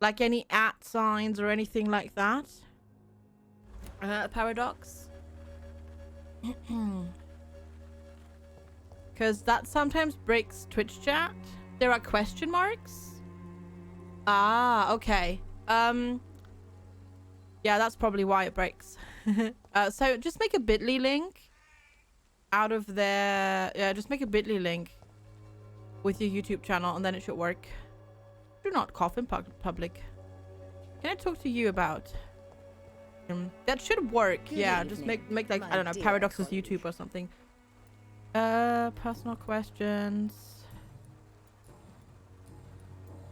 Like any @ signs or anything like that? Paradox? Because that sometimes breaks Twitch chat. There are question marks? Ah, okay. Yeah, that's probably why it breaks. So just make a bit.ly link out of there. Yeah, just make a bit.ly link with your YouTube channel and then it should work. Do not cough in public. Can I talk to you about? That should work. Good yeah, evening, just make like, I don't know, dear Paradox's colleague. YouTube or something. Personal questions.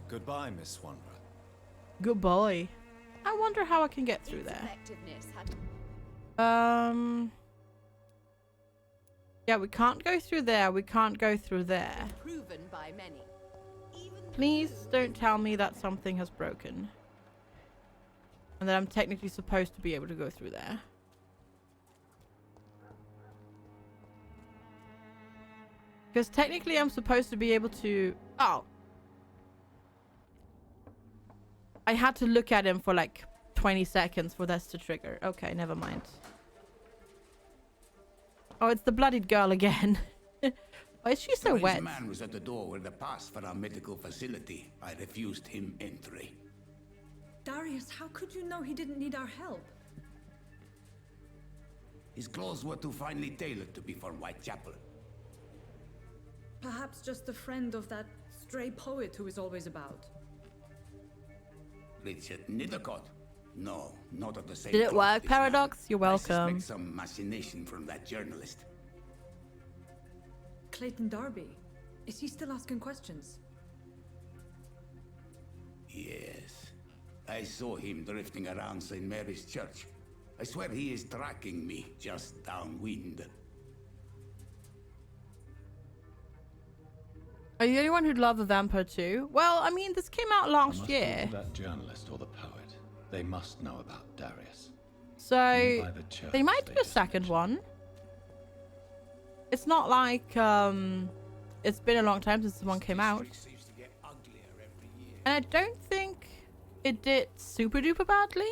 Goodbye, Miss Wanderer. Goodbye. I wonder how I can get through there. Yeah, we can't go through there. We can't go through there. Proven by many. Please don't tell me that something has broken. And that I'm technically supposed to be able to go through there. Because technically I'm supposed to be able to... Oh. I had to look at him for like 20 seconds for this to trigger. Okay, never mind. Oh, it's the bloodied girl again. Why is she so This wet? man was at the door with the pass for our medical facility. I refused him entry. Darius, how could you know he didn't need our help? His clothes were too finely tailored to be for Whitechapel. Perhaps just a friend of that stray poet who is always about. Richard Nithercott? No, not of the same Did it cloth, work, this man. Paradox? You're I welcome. suspect some machination from that journalist. Clayton Darby. Is he still asking questions? Yes. I saw him drifting around St. Mary's Church. I swear he is tracking me just downwind. Are you the only one who'd love the Vampyr too? Well, I mean, this came out last year. That journalist or the poet. They must know about Darius. So, By the church, they might do a just second mentioned. one. It's not like, it's been a long time since this one came out. And I don't think it did super duper badly.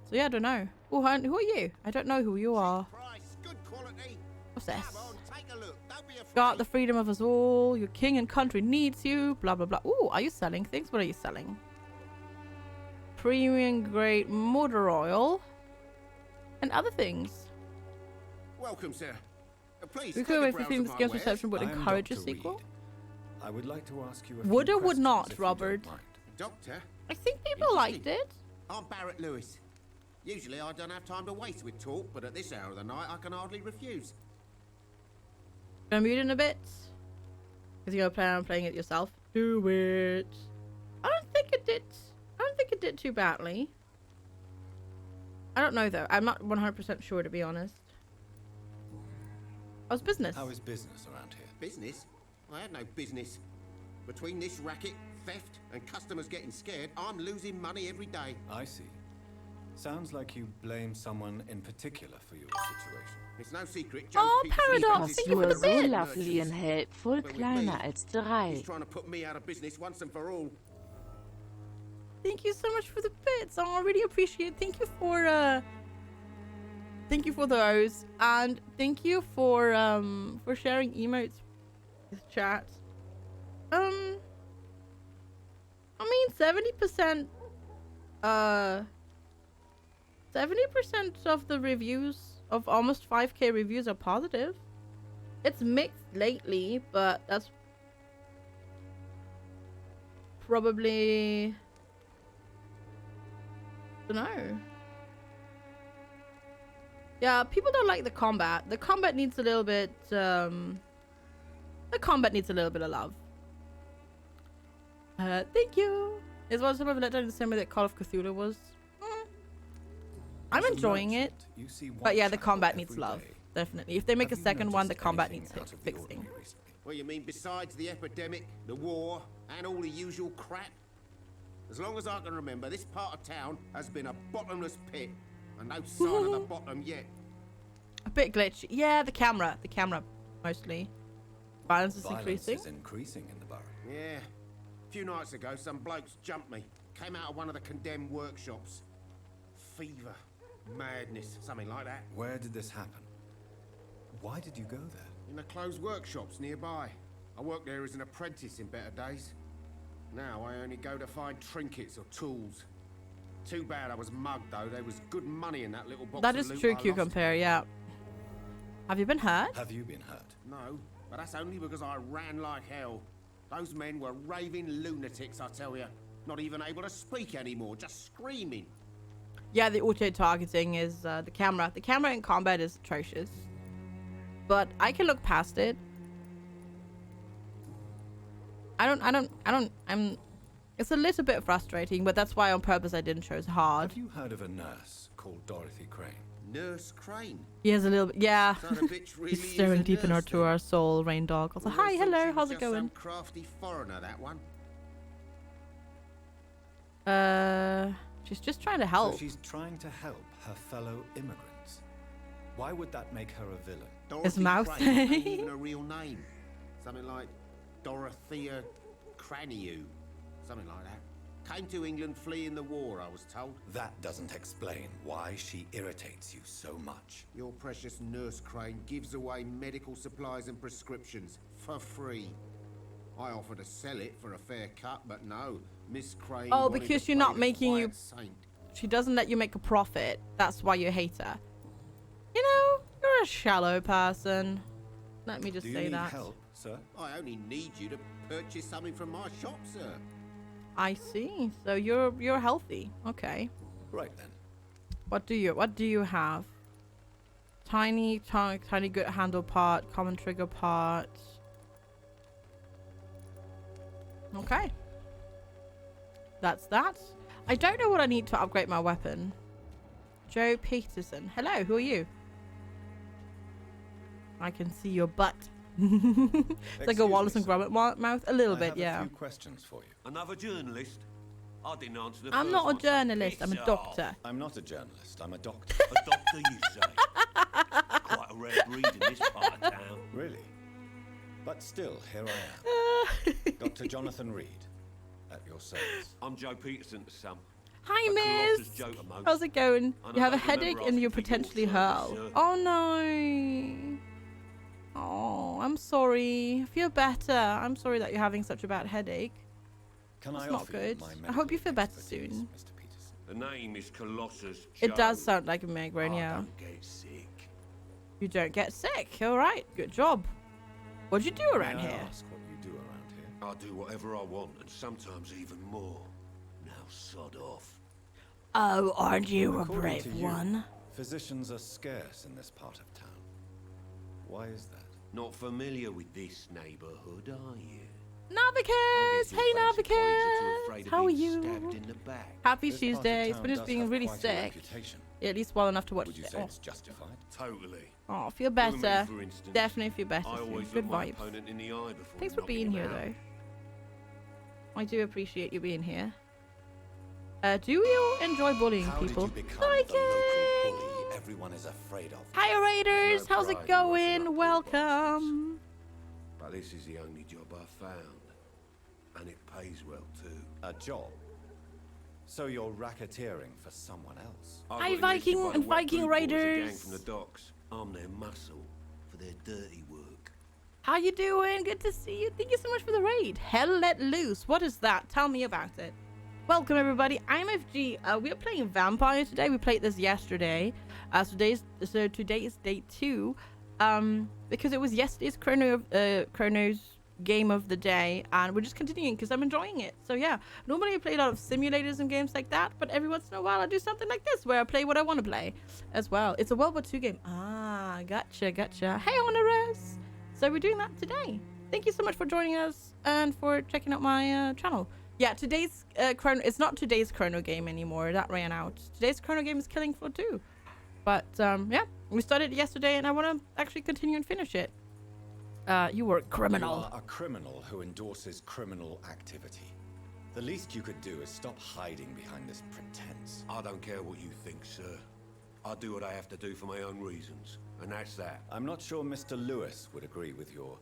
So yeah, I don't know. Oh, who are you? I don't know who you are. What's this? Got the freedom of us all. Your king and country needs you. Blah, blah, blah. Ooh, are you selling things? What are you selling? Premium grade motor oil. And other things. Welcome, sir. Please, We take could a wait for browse seeing of this my game's wares. reception would I am encourage a Dr. sequel. Reid. I would like to ask you a Would few or would questions, not, if you Robert? don't mind. Doctor, I think people liked it. I'm Barrett Lewis. Usually I don't have time to waste with talk, but at this hour of the night I can hardly refuse. Gonna mute in a bit. Because you're planning on playing it yourself. Do it. I don't think it did. I don't think it did too badly. I don't know though. I'm not 100% sure, to be honest. How's business? How is business around here? Business? I had no business. Between this racket, theft, and customers getting scared, I'm losing money every day. I see. Sounds like you blame someone in particular for your situation. It's no secret. Oh, Peterson Paradox, is thank you for Nur the so bit. lovely and helpful, kleiner als He's drei. trying to put me out of business once and for all. Thank you so much for the bits. Oh, I really appreciate it. Thank you for those. And thank you for sharing emotes with chat. I mean 70% 70% of the reviews of almost 5k reviews are positive. It's mixed lately, but that's probably, don't know. Yeah, people don't like the combat. The combat needs a little bit of love. Thank you. It's one some of it in the same way that Call of Cthulhu was. I'm As a enjoying it. merchant, you see But yeah, the Whitechapel combat needs every love. day. Definitely. If they make a Have you second one, the noticed combat anything needs out of the fixing. ordinary recently? Well, you mean besides the epidemic, the war, and all the usual crap? As long as I can remember, this part of town has been a bottomless pit, and no sign of the bottom yet. A bit glitchy. Yeah, the camera mostly. Violence is Violence increasing. is increasing in the borough. Yeah, A few nights ago, some blokes jumped me. Came out of one of the condemned workshops. Fever, madness, something like that. Where did this happen? Why did you go there? In the closed workshops nearby. I worked there as an apprentice in better days. Now I only go to find trinkets or tools. Too bad I was mugged though. There was good money in that little box That of is loot true, I lost. Cucumber, yeah. Have you been hurt? Have you been hurt? No, but that's only because I ran like hell. Those men were raving lunatics, I tell you. Not even able to speak anymore, just screaming. Yeah, the auto-targeting is the camera. The camera in combat is atrocious. But I can look past it. It's a little bit frustrating, but that's why on purpose I didn't choose hard. Have you heard of a nurse called Dorothy Crane? Nurse Crane. He has a little bit, yeah. So the bitch really He's is staring a deep nurse into then. our soul, Rain Dog. I was like, Always hi, thought hello, she how's was it just going? Some crafty foreigner, that one. She's just trying to help. So she's trying to help her fellow immigrants. Why would that make her a villain? Dorothy mouth. Crane ain't even a real name. Something like Dorothea Craniu. Something like that. Came to England fleeing the war, I was told. That doesn't explain why she irritates you so much. Your precious Nurse Crane gives away medical supplies and prescriptions for free. I offered to sell it for a fair cut, but no. Miss Crane Oh, wanted because to you're play not the making quiet you- saint. She doesn't let you make a profit. That's why you hate her. You know, you're a shallow person. Let me just Do you say need that. help, sir? I only need you to purchase something from my shop, sir. I see. So you're healthy. Okay. Right then. What do you have? Tiny good handle part, common trigger part. Okay. That's that. I don't know what I need to upgrade my weapon. Joe Peterson. Hello, who are you? I can see your butt. It's like a Excuse Wallace me, and sir. Gromit mouth. A little I bit, have yeah. a few questions for you. Another journalist? I didn't answer the I'm first not a one, so journalist. I'm a piss doctor. I'm not a journalist. I'm a doctor. off. A doctor, you say? Quite a rare breed in this part of town. Really? But still, here I am. Dr. Jonathan Reid, at your service. I'm Joe Peterson to some. Hi, A miss. Colossus joke at most. How's it going? And You I have a don't remember headache and asking you for your potentially service, hurl. sir. Oh no. Oh, I'm sorry. Feel better. I'm sorry that you're having such a bad headache. Can That's I not offer good. you my I hope you feel better expertise, soon. Mr. Peterson? The name is Colossus Joe. It does sound like a migraine, I yeah. don't get sick. You don't get sick. All right. Good job. What do you do around May I here? ask what you do around here? I do whatever I want, and sometimes even more. Now sod off. Oh, aren't you a According brave to you, one? Physicians are scarce in this part of town. Why is that? Not familiar with this neighborhood, are you? Navicus! Hey, Navicus! How are you? Stabbed in the back. Happy This part of Tuesday. town Finish does being have really quite a sick. reputation. At least well enough to watch Would you it. say Oh. it's justified? Totally. Oh, feel You and me, better. for instance. Definitely feel better. I soon. always Good look my vibes. opponent in the eye before Thanks for knocking being him here, out. though. I do appreciate you being here. Do you enjoy bullying How people? did you become Like the local it! bully everyone is afraid of? Hi, Raiders! No How's pride it in going? rusting up Welcome. But this is the only job I found. And it pays well, too. A job? So you're racketeering for someone else? I Hi, got enlisted Viking by the and wet Viking boot boys, a gang Raiders. from the docks. I'm their muscle for their dirty work. How you doing? Good to see you. Thank you so much for the raid. Hell let loose. What is that? Tell me about it. Welcome everybody. I'm FG. We're playing Vampire today. We played this yesterday. So today is day 2. Because it was yesterday's Chrono's game of the day, and we're just continuing because I'm enjoying it. So yeah, normally I play a lot of simulators and games like that, but every once in a while I do something like this where I play what I want to play as well. It's a World War II game. Ah, gotcha. Hey, Honorous. So we're doing that today. Thank you so much for joining us and for checking out my channel. Yeah, today's Chrono, it's not today's Chrono game anymore. That ran out. Today's Chrono game is Killing Floor 2. But yeah, we started yesterday and I want to actually continue and finish it. You were a criminal. You are a criminal who endorses criminal activity. The least you could do is stop hiding behind this pretense. I don't care what you think, sir. I do what I have to do for my own reasons, and that's that. I'm not sure Mr. Lewis would agree with your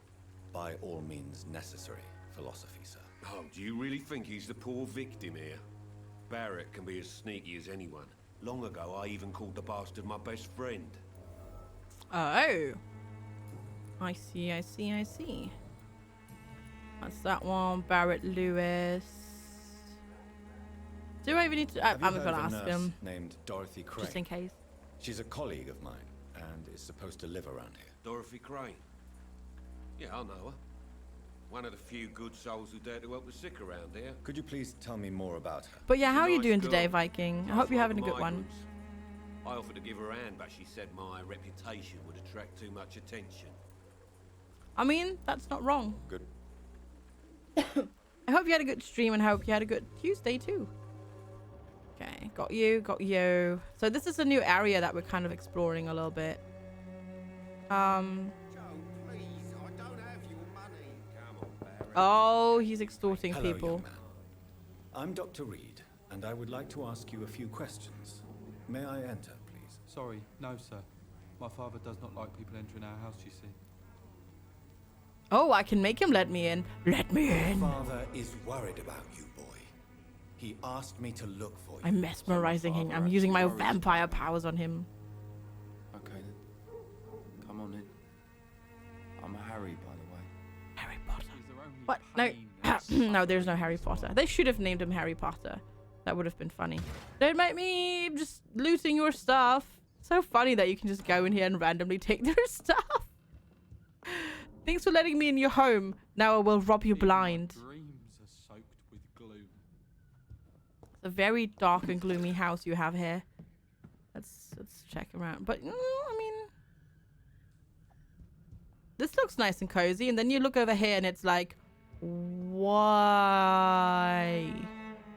by all means necessary philosophy, sir. Oh, do you really think he's the poor victim here? Barrett can be as sneaky as anyone. Long ago, I even called the bastard my best friend. Oh. I see, I see, I see. That's that one. Barrett Lewis. Do I even need to... I'm going to ask him. Named Dorothy Crane. Just in case. She's a colleague of mine and is supposed to live around here. Dorothy Crane? Yeah, I know her. One of the few good souls who dare to help the sick around here. Could you please tell me more about her? But yeah, how are you Nice doing girl. today, Viking? I hope you're having a good one. Migrants. I offered to give her a hand, but she said my reputation would attract too much attention. I mean, that's not wrong. Good. I hope you had a good stream and hope you had a good Tuesday too. Okay, got you, got you. So this is a new area that we're kind of exploring a little bit. Joe, please, I don't have your money. Come on, Barry. Oh, he's extorting Hello, people. young man. I'm Dr. Reid, and I would like to ask you a few questions. May I enter, please? Sorry, no, sir. My father does not like people entering our house, you see. Oh, I can make him let me in. Let me in. Father is worried about you, boy. He asked me to look for you. I'm mesmerizing him. I'm using my vampire powers on him. Okay then. Come on in. I'm Harry, by the way. Harry Potter. What? No. No, there's no Harry Potter. They should have named him Harry Potter. That would have been funny. Don't make me just looting your stuff. So funny that you can just go in here and randomly take their stuff. Thanks for letting me in your home. Now I will rob you blind. Dreams are soaked with gloom. It's a very dark and gloomy house you have here. Let's check around. But I mean, this looks nice and cozy. And then you look over here and it's like, why?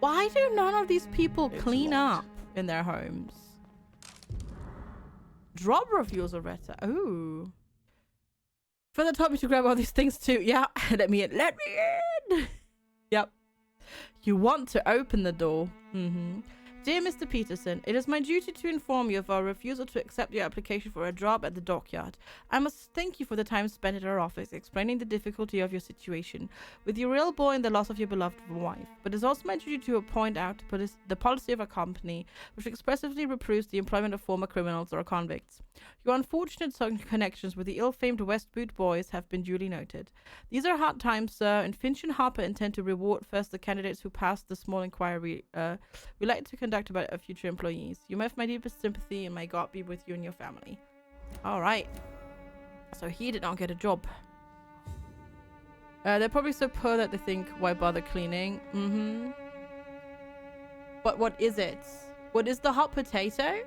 Why do none of these people clean up in their homes? Drop reviews are better. Ooh. Further told me to grab all these things too. Yeah, let me in. Let me in. Yep. You want to open the door. Dear Mr. Peterson, it is my duty to inform you of our refusal to accept your application for a job at the dockyard. I must thank you for the time spent at our office explaining the difficulty of your situation with your real boy and the loss of your beloved wife. But it is also my duty to point out the policy of our company, which expressively reproves the employment of former criminals or convicts. Your unfortunate connections with the ill-famed West Boot boys have been duly noted. These are hard times, sir, and Finch and Harper intend to reward first the candidates who passed the small inquiry we like to conduct about our future employees. You may have my deepest sympathy, and may God be with you and your family. All right. So he did not get a job. They're probably so poor that they think, why bother cleaning? But what is it? What is the hot potato?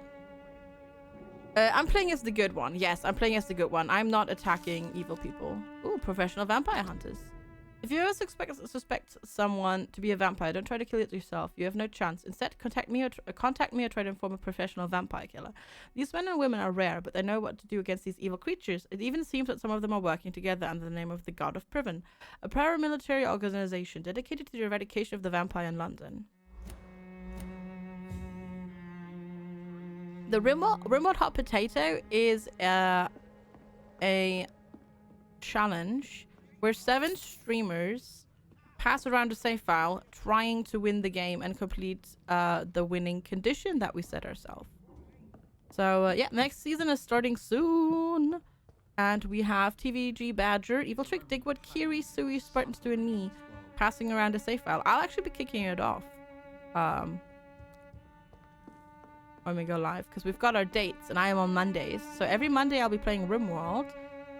I'm playing as the good one. Yes, I'm playing as the good one. I'm not attacking evil people. Ooh, professional vampire hunters. If you ever suspect someone to be a vampire, don't try to kill it yourself. You have no chance. Instead, contact me or try to inform a professional vampire killer. These men and women are rare, but they know what to do against these evil creatures. It even seems that some of them are working together under the name of the God of Priven, a paramilitary organization dedicated to the eradication of the vampire in London. The remote hot potato is a challenge where 7 streamers pass around a save file trying to win the game and complete the winning condition that we set ourselves. So yeah, next season is starting soon. And we have TVG Badger, Evil Trick, Digwood, Kiri, Sui, Spartan Stu, and me passing around a save file. I'll actually be kicking it off when we go live, because we've got our dates and I am on Mondays. So every Monday I'll be playing RimWorld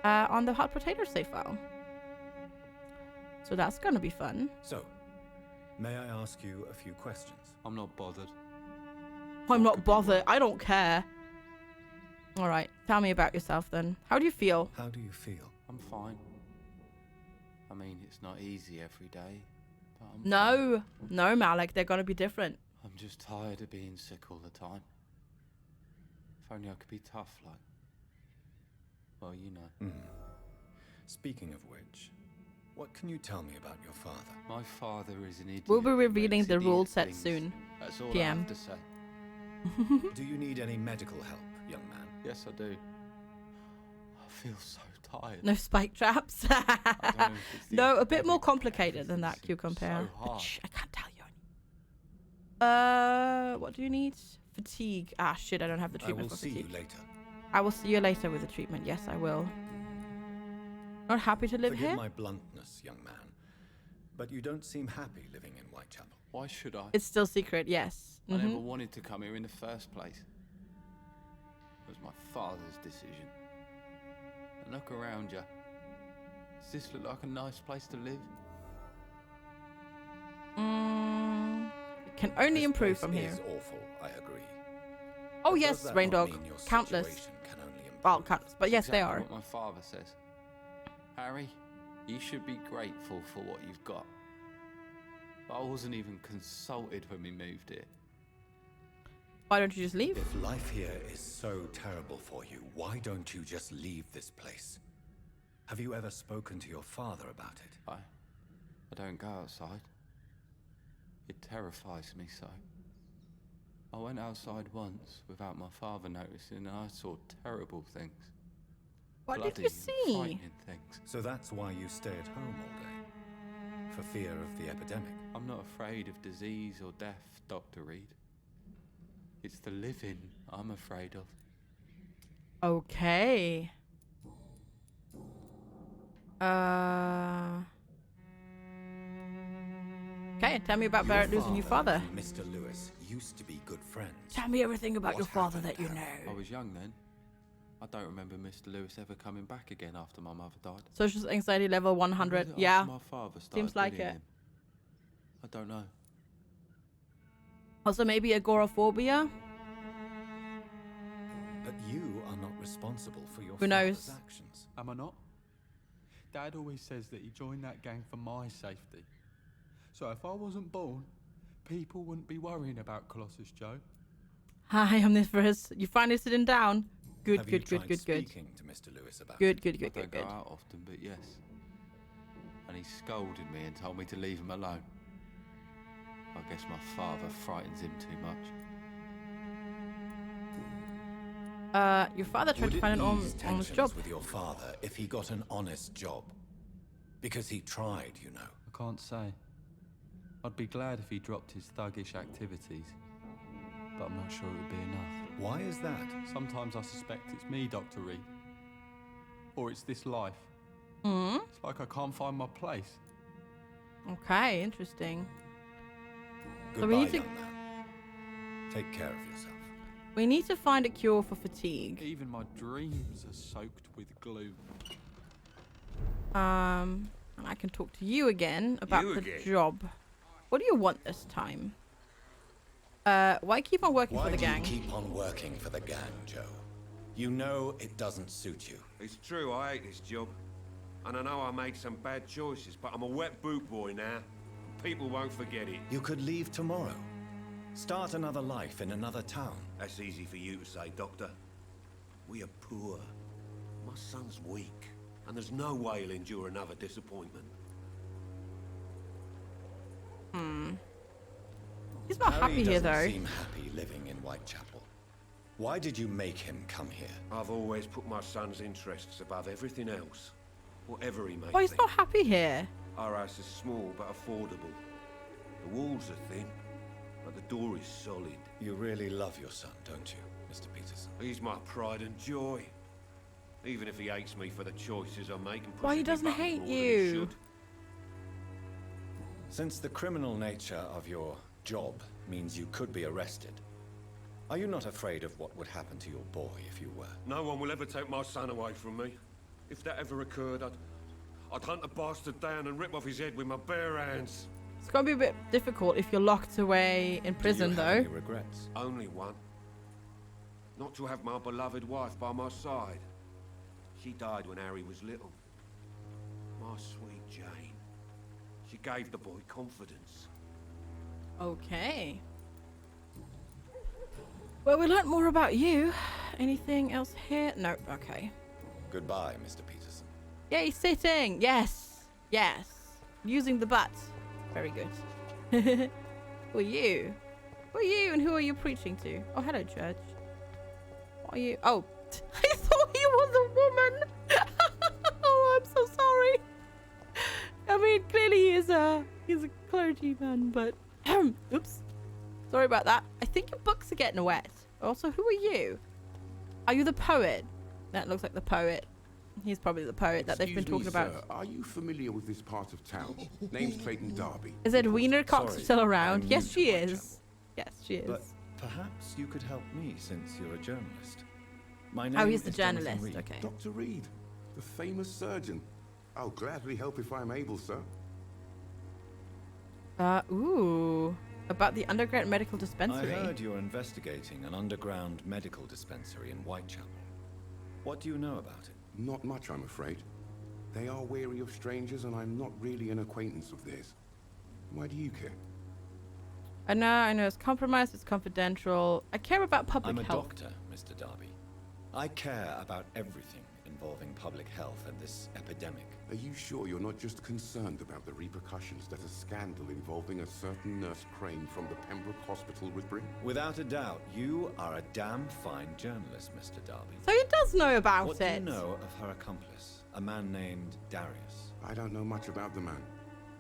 on the hot potato save file. So that's gonna be fun. So, may I ask you a few questions? I'm not bothered. I'm not bothered. I don't care. All right, tell me about yourself then. How do you feel? How do you feel? I'm fine. I mean, it's not easy every day, but I'm fine. No, Malik, they're gonna be different. I'm just tired of being sick all the time. If only I could be tough like... Well, you know. Speaking of which, what can you tell me about your father? My father is an idiot. We'll be who revealing makes the rule idiot set things. soon. That's all PM. I have to say. Do you need any medical help, young man? Yes, I do. I feel so tired. No spike traps. I don't know if it's the No, a bit epidemic more or complicated than that, everything seems Cucumber. so hard. I can't tell you. What do you need? Fatigue. Ah, shit, I don't have the I treatment will for see you fatigue. later. I will see you later with the treatment. Yes, I will. Not happy to live Forgive here? my bluntness, young man, but you don't seem happy living in Whitechapel. Why should I? It's still secret, yes. I never Mhm. wanted to come here in the first place. It was my father's decision. And look around you. Does this look like a nice place to live? It can only This improve place from here. is awful, I agree. Oh, But does yes, that Rain not Dog. mean your Countless. situation can only improve? Well, countless, but yes, Exactly they are. what my father says. Harry, you should be grateful for what you've got. But I wasn't even consulted when we moved here. Why don't you just leave? If life here is so terrible for you, why don't you just leave this place? Have you ever spoken to your father about it? I don't go outside. It terrifies me so. I went outside once without my father noticing and I saw terrible things. What Bloody did you and see? frightening things. So that's why you stay at home all day? For fear of the epidemic? I'm not afraid of disease or death, Dr. Reid. It's the living I'm afraid of. Okay. Okay, tell me about Barrett losing your father. and Mr. Lewis used to be good friends. Tell me everything about What your father happened, that you Harry? know. I was young then. I don't remember Mr. Lewis ever coming back again after my mother died. Social anxiety level Or was 100. it Yeah. after my father started Seems like bullying it. him? I don't know. Also, maybe agoraphobia. But you are not responsible for your Who knows? father's actions. Am I not? Dad always says that he joined that gang for my safety. So if I wasn't born, people wouldn't be worrying about Colossus Joe. Hi, Omnivorous. You finally sitting down. Good, Have you good, good, tried good, good. speaking to Mr. Lewis about Good, it? good, I good, don't good, go good. out often, but yes. And he scolded me and told me to leave him alone. I guess my father frightens him too much. Your father tried Would to it find an ease honest tensions job. with your father if he got an honest job? Because he tried, you know. I can't say. I'd be glad if he dropped his thuggish activities. But I'm not sure it would be enough. Why is that? Sometimes I suspect it's me, Dr. Reid. Or it's this life. Hmm? It's like I can't find my place. Okay, interesting. So Goodbye, we need to- young man. Take care of yourself. We need to find a cure for fatigue. Even my dreams are soaked with glue. And I can talk to you again about You the again? job. What do you want this time? Why keep on working Why for the do gang? you keep on working for the gang, Joe? You know it doesn't suit you. It's true, I hate this job. And I know I made some bad choices, but I'm a wet boot boy now. People won't forget it. You could leave tomorrow. Start another life in another town. That's easy for you to say, Doctor. We are poor. My son's weak, and there's no way he'll endure another disappointment. He's not Harry happy here doesn't though. seem happy living in Whitechapel. Why did you make him come here? I've always put my son's interests above everything else. Whatever he may Why he's think. not happy here? Our house is small but affordable. The walls are thin, but the door is solid. You really love your son, don't you, Mr. Peterson? He's my pride and joy. Even if he hates me for the choices I make and Why he pushes me doesn't buttons hate more than he you? should. Since the criminal nature of your job means you could be arrested, are you not afraid of what would happen to your boy if you were? No one will ever take my son away from me. If that ever occurred, I'd hunt the bastard down and rip off his head with my bare hands. It's gonna be a bit difficult if you're locked away in prison Do you have though. any regrets? Only one. Not to have my beloved wife by my side. She died when Harry was little. My sweet Jane. She gave the boy confidence. Okay. Well, we learnt more about you. Anything else here? No. Okay. Goodbye, Mr. Peterson. Yay, sitting. Yes. Yes. Using the butt. Very good. Who are you? Who are you and who are you preaching to? Oh, hello, church. What are you? Oh, I thought he was a woman. he's a clergyman, but oops. Sorry about that. I think your books are getting wet. Also, who are you? Are you the poet? That looks like the poet. He's probably the poet that they've been talking about. Sir, are you familiar with this part of town? Name's Clayton Darby. Is it Wiener Cox Sorry, still around? I'm Yes, new she to is. Whitechapel. Yes, she is. But perhaps you could help me since you're a journalist. My name Oh, he's the is Jonathan journalist. Reid. Okay. Dr. Reid, the famous surgeon. I'll gladly help if I'm able, sir. Ooh. About the underground medical I dispensary. heard you're investigating an underground medical dispensary in Whitechapel. What do you know about it? Not much, I'm afraid. They are wary of strangers, and I'm not really an acquaintance of theirs. Why do you care? I know it's compromised, it's confidential. I care about public I'm a health. doctor, Mr. Darby. I care about everything involving public health and this epidemic. Are you sure you're not just concerned about the repercussions that a scandal involving a certain Nurse Crane from the Pembroke Hospital would bring? Without a doubt, you are a damn fine journalist, Mr. Darby. So he does know about What it. do you know of her accomplice, a man named Darius? I don't know much about the man.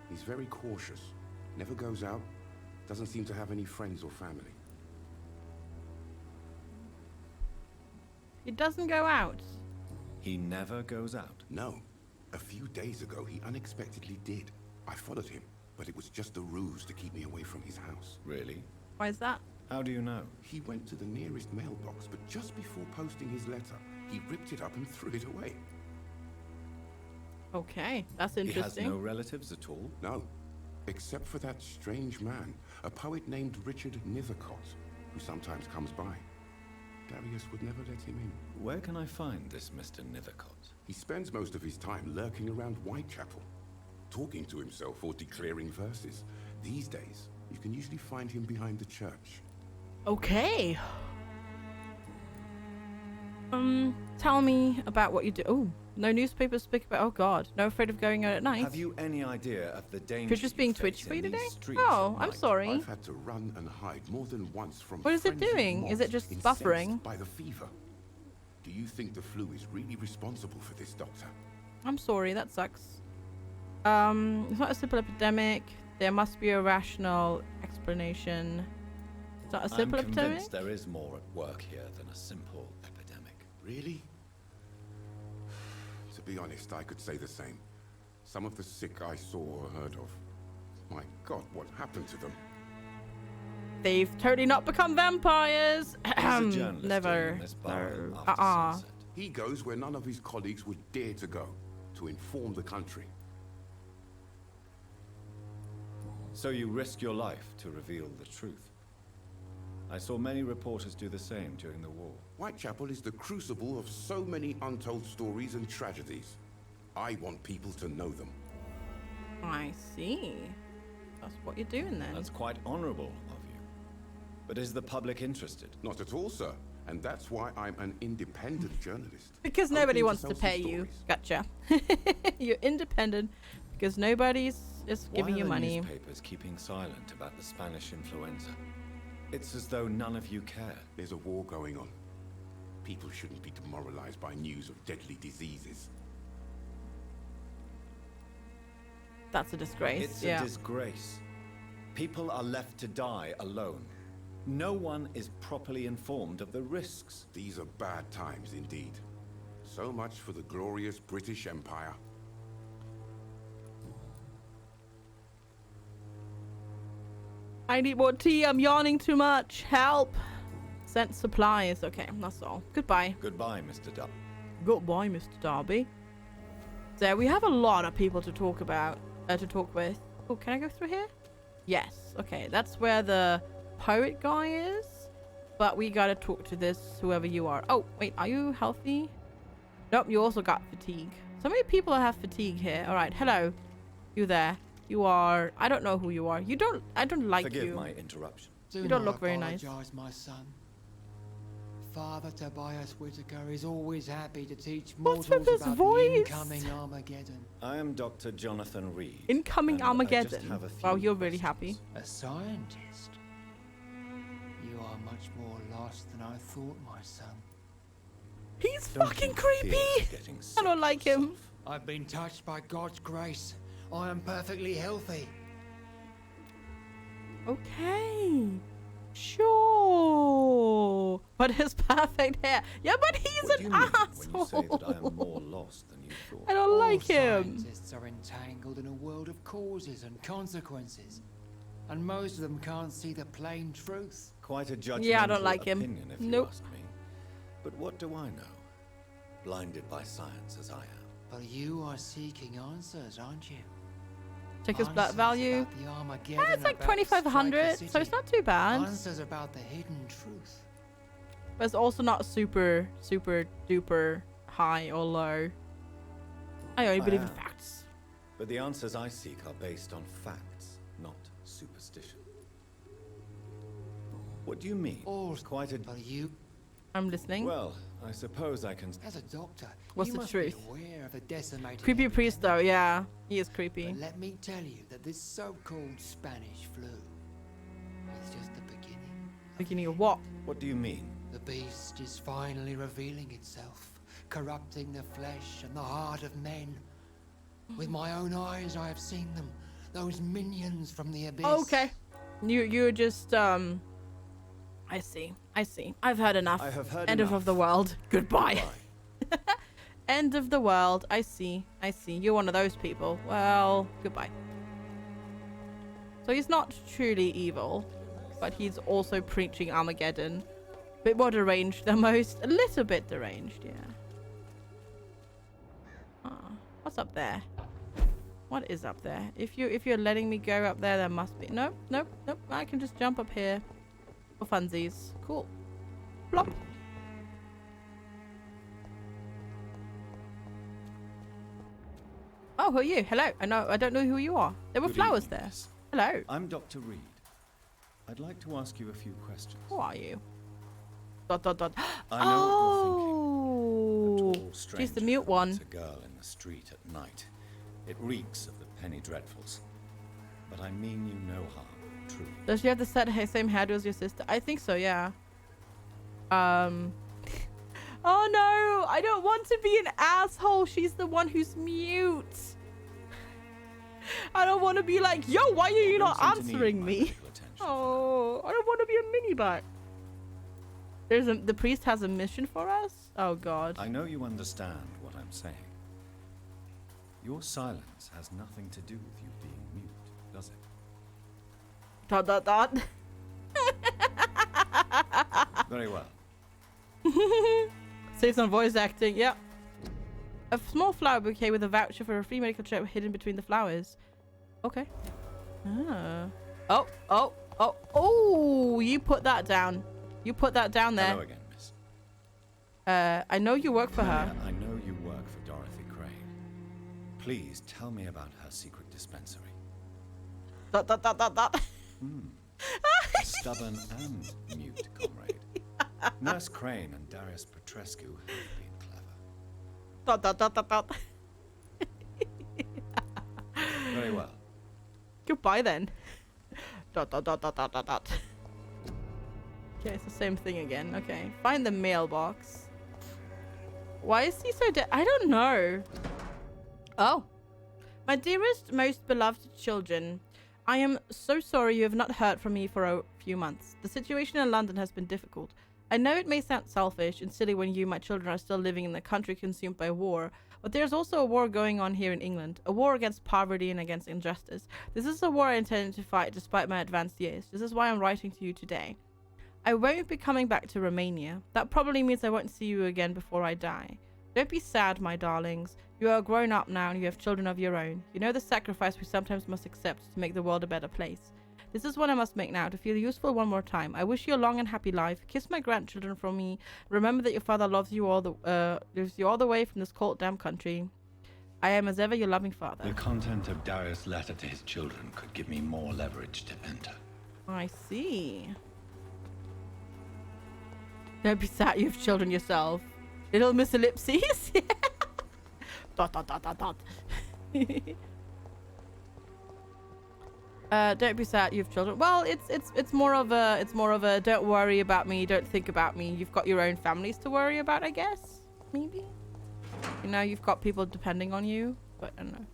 He's very cautious. Never goes out. Doesn't seem to have any friends or family. He doesn't go out. He never goes out. No. A few days ago, he unexpectedly did. I followed him, but it was just a ruse to keep me away from his house. Really? Why is that? How do you know? He went to the nearest mailbox, but just before posting his letter, he ripped it up and threw it away. Okay, that's He has interesting. no relatives at all? No, except for that strange man, a poet named Richard Nethercott, who sometimes comes by. Darius would never let him in. Where can I find this Mr. Nethercott? He spends most of his time lurking around Whitechapel, talking to himself or declaring verses. These days, you can usually find him behind the church. Okay. Tell me about what you do. Oh, no newspapers speak about. Oh God, no afraid of going out at night. Have you any idea of the danger You're just being you face Twitch free in these today? streets Oh, at I'm night? sorry. I've had to run and hide more than once from What is it frenzied doing? Is it mobs just incensed buffering? by the fever. Do you think the flu is really responsible for this, Doctor? I'm sorry, that sucks. It's not a simple epidemic. There must be a rational explanation. It's not a simple I'm epidemic? convinced there is more at work here than a simple epidemic. Really? To be honest, I could say the same. Some of the sick I saw or heard of. My God, what happened to them? They've totally not become vampires. He's a journalist Never. in this bar No. after sunset. He goes where none of his colleagues would dare to go, to inform the country. So you risk your life to reveal the truth. I saw many reporters do the same during the war. Whitechapel is the crucible of so many untold stories and tragedies. I want people to know them. I see. That's what you're doing then. That's quite honorable of you. But is the public interested? Not at all, sir. And that's why I'm an independent journalist. Because Hoping nobody to wants tell to some pay you. stories. Gotcha. You're independent because nobody's just giving Why you are the money. newspapers keeping silent about the Spanish influenza? It's as though none of you care. There's a war going on. People shouldn't be demoralized by news of deadly diseases. That's a disgrace. It's yeah. a disgrace. People are left to die alone. No one is properly informed of the risks. These are bad times indeed. So much for the glorious British Empire. I need more tea. I'm yawning too much. Help. Sent supplies. Okay, that's all. Goodbye. Goodbye, Mr. Duff. Goodbye, Mr. Darby. So we have a lot of people to talk about, to talk with. Oh, can I go through here? Yes. Okay, that's where the poet guy is. But we gotta talk to this, whoever you are. Oh, wait, are you healthy? Nope, you also got fatigue. So many people have fatigue here. All right, hello. You there. You are... I don't know who you are. You don't... I don't like Forgive you. my interruption. You don't look very nice. Apologize, my son. Father Tobias Whitaker is always happy to teach What's mortals with his about voice? the incoming Armageddon. I am Dr. Jonathan Reid. Incoming and I just Armageddon. have a few Wow, you're really happy. questions. A scientist? You are much more lost than I thought, my son. He's Don't fucking you fear creepy. getting I don't sick like him. yourself? I've been touched by God's grace. I am perfectly healthy. Okay. Sure. But his perfect hair. Yeah, but he's What do an you mean asshole. when you say that I am more lost than you thought? I don't like him. Scientists are entangled in a world of causes and consequences, and most of them can't see the plain truth. Quite a judgmental Yeah, I don't like him. opinion, if you ask me. But what do I know? Blinded by science as I am. But you are seeking answers, aren't you? Check his blood Answers value. about the Armageddon, It's like about 2,500, Striker so it's City. not too bad. Answers about the hidden truth. But it's also not super duper high or low. I only believe in am. facts. But the answers I seek are based on facts, not superstition. What do you mean? It's quite a... But you, I'm listening. Well, I suppose I can... as a doctor, What's you the must truth? be aware of the decimated Creepy epidemic. priest though, yeah. He is creepy. But let me tell you that this so-called Spanish flu is just the beginning. Beginning of what? What do you mean? The beast is finally revealing itself, corrupting the flesh and the heart of men. With my own eyes I have seen them, those minions from the abyss. Okay. You're just I see. I've heard enough. I have heard End enough. of the world. Goodbye. End of the world. I see. You're one of those people. Well, goodbye. So he's not truly evil, but he's also preaching Armageddon. Bit more deranged than most. A little bit deranged, yeah. What's up there? What is up there? If you're letting me go up there, there must be... Nope. I can just jump up here. For funsies. Cool. Plop. Oh, who are you? Hello. I don't know who you are. There were Good flowers evening, there. miss. Hello. I'm Dr. Reid. I'd like to ask you a few questions. Who are you? ... I know what Oh. you're thinking. She's the mute one. A girl in the street at night. It reeks of the penny dreadfuls. But I mean you no harm, truly. Does she have the same hairdo as your sister? I think so, yeah. Oh no! I don't want to be an asshole. She's the one who's mute. I don't want to be like, yo, why are you not answering me? Oh, I don't want to be a mini-back. The priest has a mission for us? Oh god. I know you understand what I'm saying. Your silence has nothing to do with you being mute, does it? ... Very well. Saves on voice acting, yep. A small flower bouquet with a voucher for a free medical trip hidden between the flowers. Okay. Oh, you put that down. You put that down there. Hello again, miss. I know you work for her. I know you work for Dorothy Crane. Please tell me about her secret dispensary. ... Stubborn and mute, comrade. Nurse Crane and Darius Petrescu have been clever. Very well. Goodbye then. ... Okay, it's the same thing again. Okay, find the mailbox. Why is he so dead? I don't know. Oh. My dearest, most beloved children, I am so sorry you have not heard from me for a few months. The situation in London has been difficult. I know it may sound selfish and silly when you, my children, are still living in a country consumed by war, but there's also a war going on here in England, a war against poverty and against injustice. This is a war I intend to fight despite my advanced years. This is why I'm writing to you today. I won't be coming back to Romania. That probably means I won't see you again before I die. Don't be sad, my darlings. You are grown up now and you have children of your own. You know the sacrifice we sometimes must accept to make the world a better place. This is what I must make now, to feel useful one more time. I wish you a long and happy life. Kiss my grandchildren from me. Remember that your father loves you all the way from this cold, damn country. I am as ever your loving father. The content of Darius' letter to his children could give me more leverage to enter. I see. Don't be sad, you have children yourself. Little Miss Ellipses. Don't be sad, you have children. Well, it's more of a don't worry about me, don't think about me. You've got your own families to worry about, I guess. Maybe. You know, you've got people depending on you, but I don't know.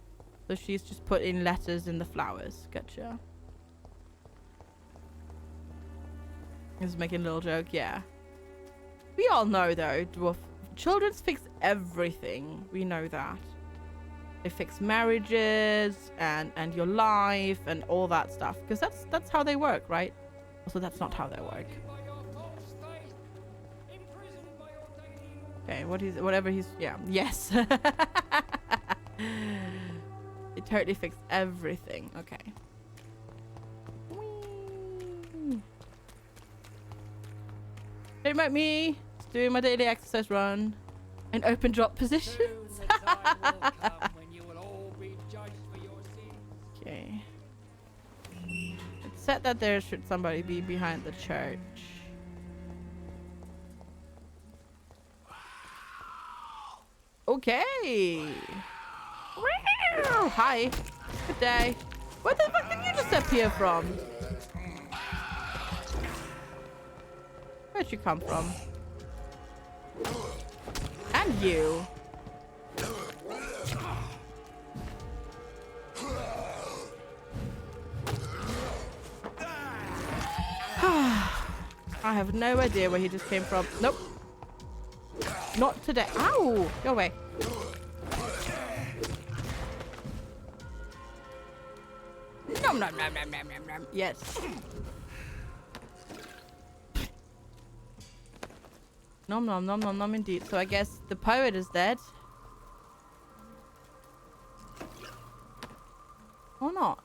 So she's just put in letters in the flowers. Gotcha. Just making a little joke, yeah. We all know though, dwarf children's fix everything. We know that. They fix marriages and your life and all that stuff. Because that's how they work, right? Also, that's not how they work. Okay, whatever he's, yeah, yes. It totally fixed everything. Okay. Whee! Don't about me. Just doing my daily exercise run in open drop positions. Okay. It's said that there should somebody be behind the church. Okay. Hi. Good day. Where the fuck did you just appear from? Where'd you come from? And you. I have no idea where he just came from. Nope. Not today. Ow! Go away. Nom nom nom nom nom nom nom. Yes. Nom nom nom nom nom indeed. So I guess the poet is dead. Or not?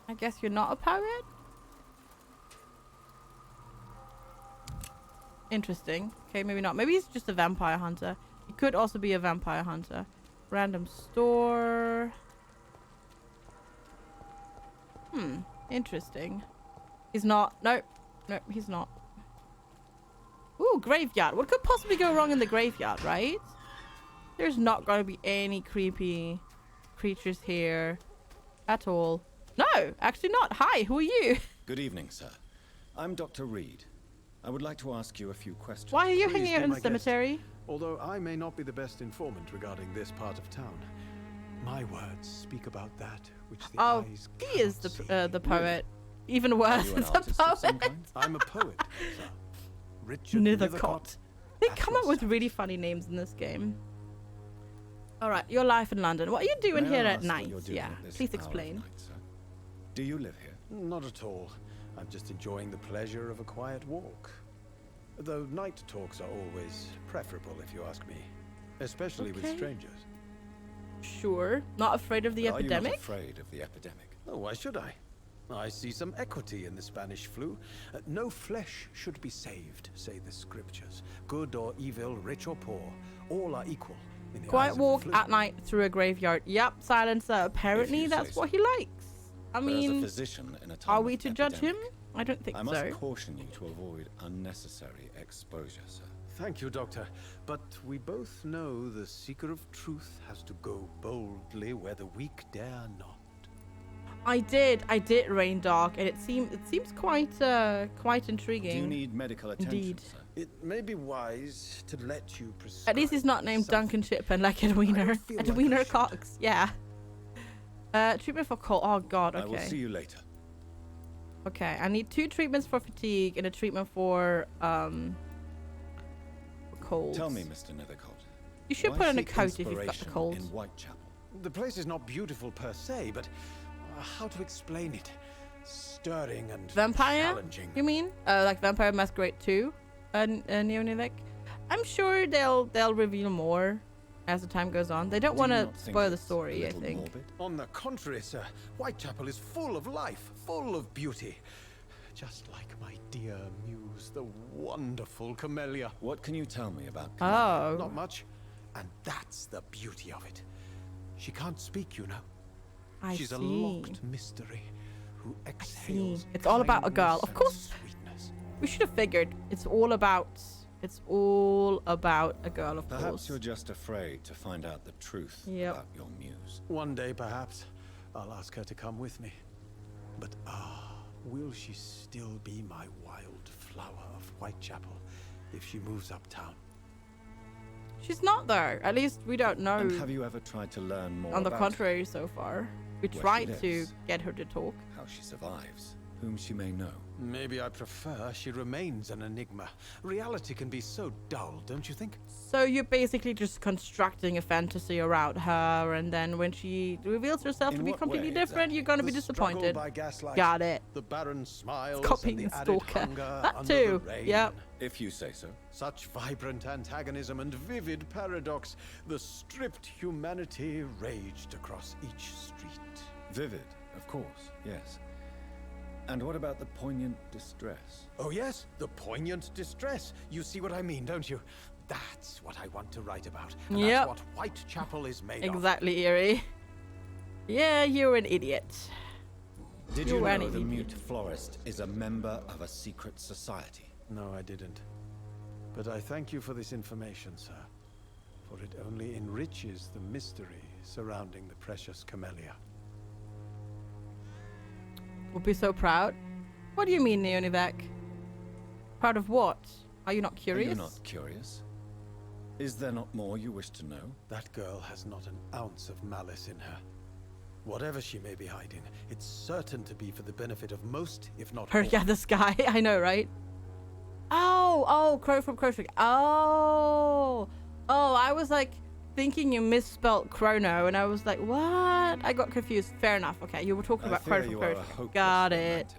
I guess you're not a poet? Interesting. Okay, maybe not. Maybe he's just a vampire hunter. He could also be a vampire hunter. Random store. Interesting. He's not. Nope. Nope, he's not. Ooh, graveyard. What could possibly go wrong in the graveyard, right? There's not going to be any creepy creatures here at all. No, actually not. Hi, who are you? Good evening, sir. I'm Dr. Reid. I would like to ask you a few questions. Why are you hanging out in the cemetery? Although I may not be the best informant regarding this part of town, my words speak about that which the eyes he is the poet. Even worse, as a poet. I'm a poet, sir. Richard Nethercott. They come up with really funny names in this game. Alright, your life in London. What are you doing here at night? Yeah, please explain. Do you live here? Not at all. I'm just enjoying the pleasure of a quiet walk. Though night talks are always preferable, if you ask me. Especially with strangers. Sure. Not afraid of the epidemic? Are you not afraid of the epidemic? Oh, why should I? I see some equity in the Spanish flu. No flesh should be saved, say the scriptures. Good or evil, rich or poor, all are equal. In the Quiet walk at night through a graveyard. Yep, silencer. Apparently that's what he likes. I mean, as a physician in a time are we to judge him? I don't think so. I must caution you to avoid unnecessary exposure, sir. Thank you, Doctor. But we both know the seeker of truth has to go boldly where the weak dare not. I did reign dark, and it seems quite intriguing. Do you need medical attention, Indeed. sir? It may be wise to let you prescribe. At least he's not named Duncan Shipman like Edwina. Edwina Cox, yeah. Treatment for cold. Oh god, okay. I will see you later. Okay, I need 2 treatments for fatigue and a treatment for cold. Tell me, Mr. Nethercott. You should put on a coat if you've got the cold. In Whitechapel. The place is not beautiful per se, but how to explain it? Stirring and Vampire? challenging. You mean? Like Vampire Masquerade 2? Neonilic? I'm sure they'll reveal more as the time goes on. They don't want to spoil the story, I think. Morbid? On the contrary, sir. Whitechapel is full of life, full of beauty. Just like my dear muse, the wonderful Camellia. What can you tell me about Camellia? Oh. Not much. And that's the beauty of it. She can't speak, you know. She's a locked mystery who exhales. It's all about a girl. Of course. Sweetness. We should have figured. It's all about a girl, of course. Perhaps you're just afraid to find out the truth about your muse. One day, perhaps, I'll ask her to come with me. But will she still be my wild flower of Whitechapel if she moves uptown? She's not though. At least we don't know. And have you ever tried to learn more On the about contrary, so far. We Where she tried to lives. get her to talk. how she survives, whom she may know? Maybe I prefer she remains an enigma. Reality can be so dull, don't you think? So you're basically just constructing a fantasy around her, and then when she reveals herself to In be what completely way different, you're gonna be The struggle disappointed. by gaslight, Got it. The barren smiles Copying and the the added stalker. hunger That under too. the rain. Yep. If you say so. Such vibrant antagonism and vivid paradox. The stripped humanity raged across each street. Vivid, of course, yes. And what about the poignant distress? Oh yes, the poignant distress. You see what I mean, don't you? That's what I want to write about. And Yep. that's what Whitechapel is made of. Exactly, Eerie. Yeah, you're an idiot. Did You're you an know the idiot. mute florist is a member of a secret society? No, I didn't. But I thank you for this information, sir. For it only enriches the mystery surrounding the precious camellia. We'll be so proud. What do you mean, Neonivek? Proud of what? Are you not curious? Are you not curious? Is there not more you wish to know? That girl has not an ounce of malice in her. Whatever she may be hiding, it's certain to be for the benefit of most, if not Her, all. yeah, this guy. I know, right? Oh, Crow from Crow Trigger. Oh, I was like thinking you misspelt Chrono, and I was like, what? I got confused. Fair enough. Okay, you were talking about Crow from Crow Trigger. Got it.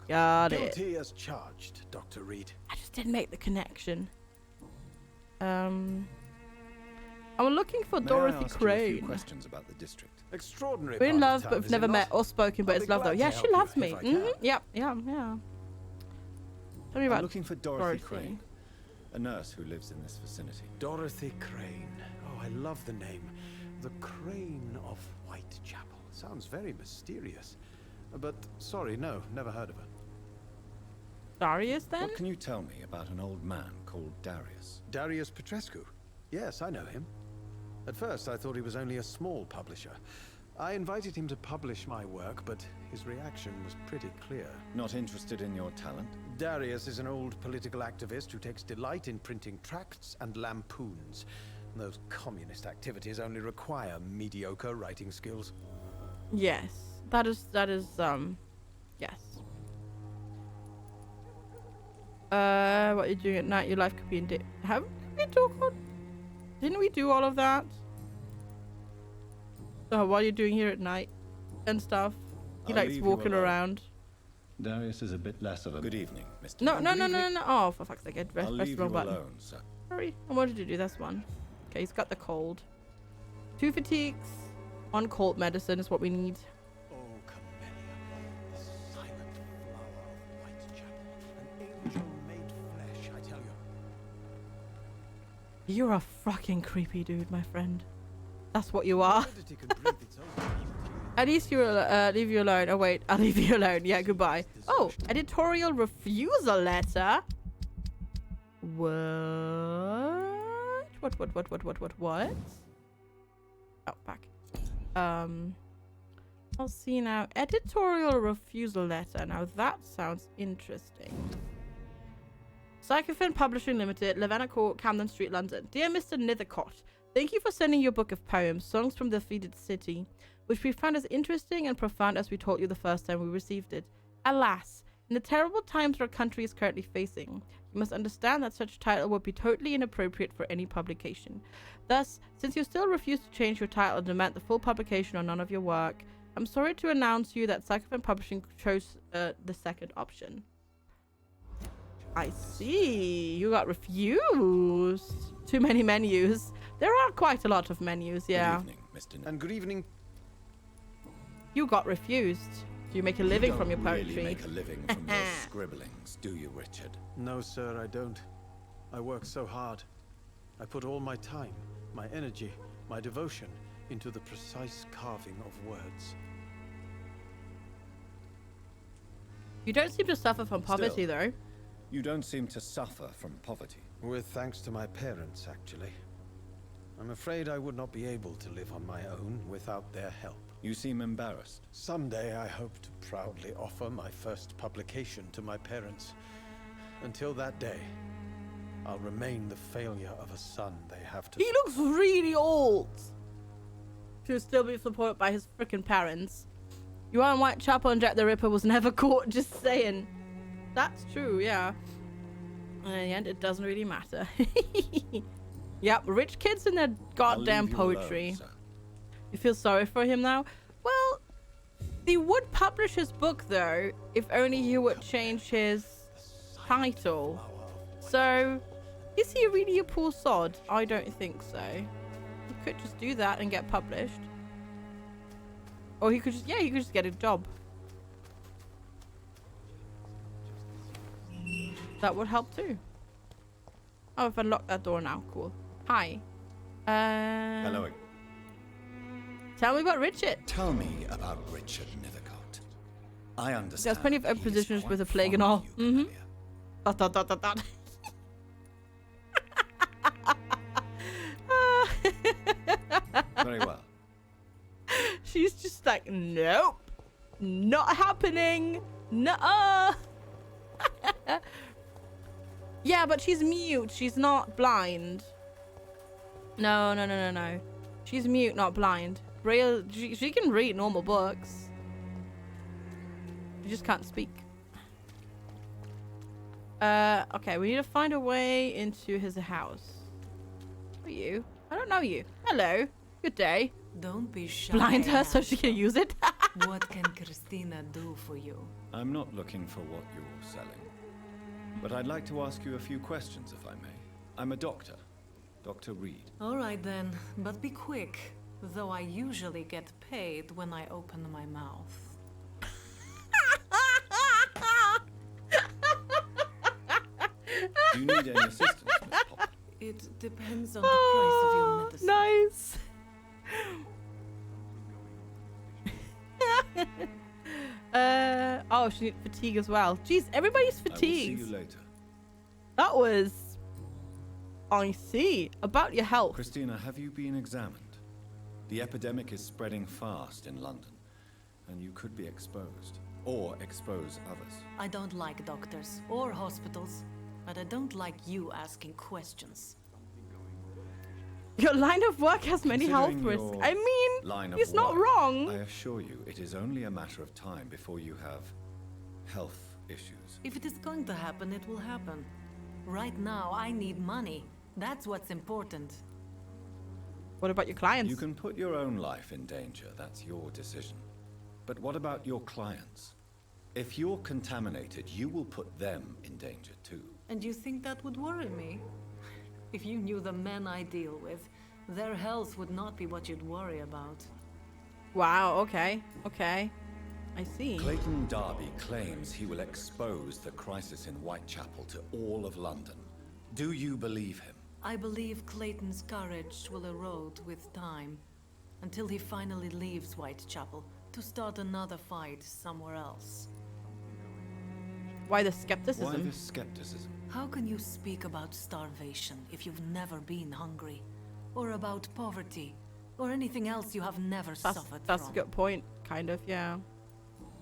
Got it. Guilty as charged, Dr. Reid. I just didn't make the connection. I'm looking for May I Dorothy ask you a few Crane. questions about the district? Extraordinary. We're in part love, of but town, we've is never it met not? or spoken, but I'll it's be love though. glad to Yeah, help she you loves if me. I can. Yeah. Tell me about I'm looking for Dorothy Crane, a nurse who lives in this vicinity. Dorothy Crane. Oh, I love the name. The Crane of Whitechapel. Sounds very mysterious. But sorry, no, never heard of her. Darius, then? What can you tell me about an old man called Darius? Darius Petrescu. Yes, I know him. At first, I thought he was only a small publisher. I invited him to publish my work, but his reaction was pretty clear. Not interested in your talent? Darius is an old political activist who takes delight in printing tracts and lampoons. Those communist activities only require mediocre writing skills. Yes. That is, yes. What are you doing at night? Your life could be in haven't we talked on? Didn't we do all of that? So what are you doing here at night and stuff? He I'll likes leave you walking alone. around. Darius is a bit less of a... Good evening, Mr. No. Van. Oh, for fuck's sake, I pressed I'll the leave you wrong button. alone, sir. Sorry, I wanted to do this one. Okay, he's got the cold. 2 fatigues, 1 cold medicine is what we need. Oh, Camellia, the silent flower of Whitechapel. An angel made flesh, I tell you. You're a fucking creepy dude, my friend. That's what you are. Heredity can breathe its own beauty. At least you'll leave you alone. Oh wait, I'll leave you alone. Yeah, goodbye. Oh, editorial refusal letter. What? What? Oh, back. I'll see now. Editorial refusal letter. Now that sounds interesting. Psychophant Publishing Limited, Lavena Court, Camden Street, London. Dear Mr. Nithercott, thank you for sending your book of poems, Songs from the Defeated City, which we found as interesting and profound as we told you the first time we received it. Alas, in the terrible times our country is currently facing, you must understand that such title would be totally inappropriate for any publication. Thus, since you still refuse to change your title and demand the full publication or none of your work, I'm sorry to announce to you that Psychophant Publishing chose the second option. I see. You got refused. Too many menus. There are quite a lot of menus, yeah. Good evening, Mr. And good evening. You got refused. Do you make a living from your poetry? You don't really make a living from your scribblings, do you, Richard? No, sir, I don't. I work so hard. I put all my time, my energy, my devotion into the precise carving of words. You don't seem to suffer from poverty, Still, though. You don't seem to suffer from poverty. With thanks to my parents, actually. I'm afraid I would not be able to live on my own without their help. You seem embarrassed. Someday I hope to proudly offer my first publication to my parents. Until that day, I'll remain the failure of a son they have to... He looks really old to still be supported by his freaking parents. You are in Whitechapel and Jack the Ripper was never caught, just saying. That's true, yeah. In the end, it doesn't really matter. Yep, rich kids and their goddamn poetry. Alone, you feel sorry for him now? Well, he would publish his book, though, if only he would change his title. So, is he really a poor sod? I don't think so. He could just do that and get published. Or he could just, yeah, he could just get a job. That would help too. Oh, if I lock that door now, cool. Hi. Hello. Tell me about Richard. Tell me about Richard Nethercott. I understand. There's plenty of open positions with a plague and all. Mm-hmm. Dot, dot, dot, dot, dot. Very well. She's just like, nope. Not happening. Nuh-uh. Yeah, but she's mute. She's not blind. No, no, no, no, no. She's mute, not blind. Braille, she can read normal books. She just can't speak. Okay, we need to find a way into his house. Who are you? I don't know you. Hello. Good day. Don't be shy. Blind her so she can use it. What can Christina do for you? I'm not looking for what you're selling. But I'd like to ask you a few questions, if I may. I'm a doctor. Dr. Reid. All right then, but be quick. Though I usually get paid when I open my mouth. Do you need any assistance, Miss Poppy? It depends on the price of your medicine. Nice. Oh, she needs fatigue as well. Jeez, everybody's fatigued. I will see you later. That was... I see. About your health. Christina, have you been examined? The epidemic is spreading fast in London, and you could be exposed, or expose others. I don't like doctors or hospitals, but I don't like you asking questions. Your line of work has many health risks. I mean, he's not wrong. I assure you, it is only a matter of time before you have health issues. If it is going to happen, it will happen. Right now, I need money. That's what's important. What about your clients? You can put your own life in danger. That's your decision. But what about your clients? If you're contaminated, you will put them in danger too. And you think that would worry me? If you knew the men I deal with, their health would not be what you'd worry about. Wow, okay. Okay. I see. Clayton Darby claims he will expose the crisis in Whitechapel to all of London. Do you believe him? I believe Clayton's courage will erode with time, until he finally leaves Whitechapel to start another fight somewhere else. Why the skepticism? Why the skepticism? How can you speak about starvation if you've never been hungry? Or about poverty? Or anything else you have never suffered That's from? a good point, kind of, yeah.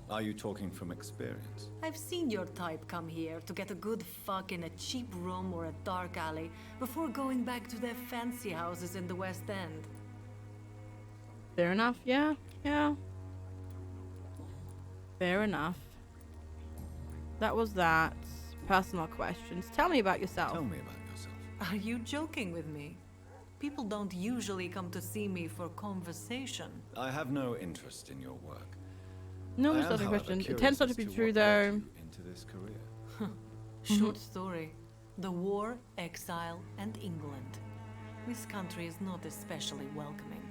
Are you talking from experience? I've seen your type come here to get a good fuck in a cheap room or a dark alley before going back to their fancy houses in the West End. Fair enough, yeah, yeah. Fair enough. That was that. Personal questions. Tell me about yourself. Tell me about yourself. Are you joking with me? People don't usually come to see me for conversation. I have no interest in your work. No, I it's am, not a however, question. It curious tends not to as be to true, what though. led you into this career. Short story. The war, exile, and England. This country is not especially welcoming.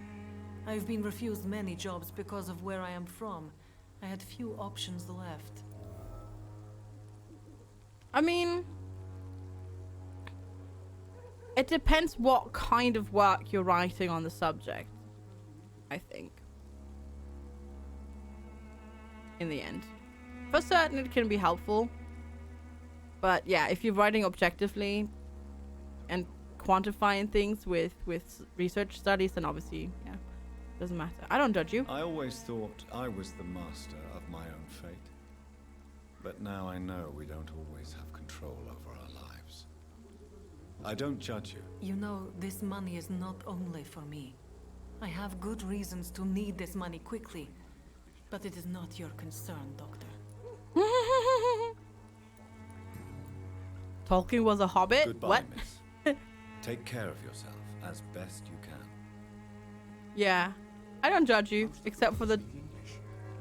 I've been refused many jobs because of where I am from. I had few options left. I mean, it depends what kind of work you're writing on the subject, I think. In the end. For certain, it can be helpful. But yeah, if you're writing objectively and quantifying things with research studies, then obviously, yeah, doesn't matter. I don't judge you. I always thought I was the master of my own fate. But now I know we don't always have control over our lives. I don't judge you. You know, this money is not only for me. I have good reasons to need this money quickly, but it is not your concern, Doctor. Tolkien was a hobbit? Goodbye, What? miss. Take care of yourself as best you can. Yeah. I don't judge you, except for the...